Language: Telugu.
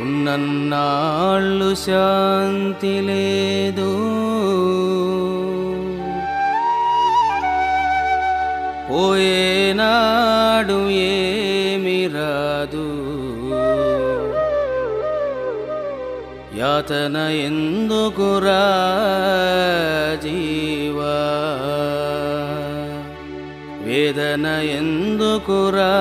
ఉన్నన్నాళ్ళు శాంతి లేదు, పోయేనాడు ఏమి రాదు. యాతన ఎందుకురా జీవా, వేదన ఎందుకురా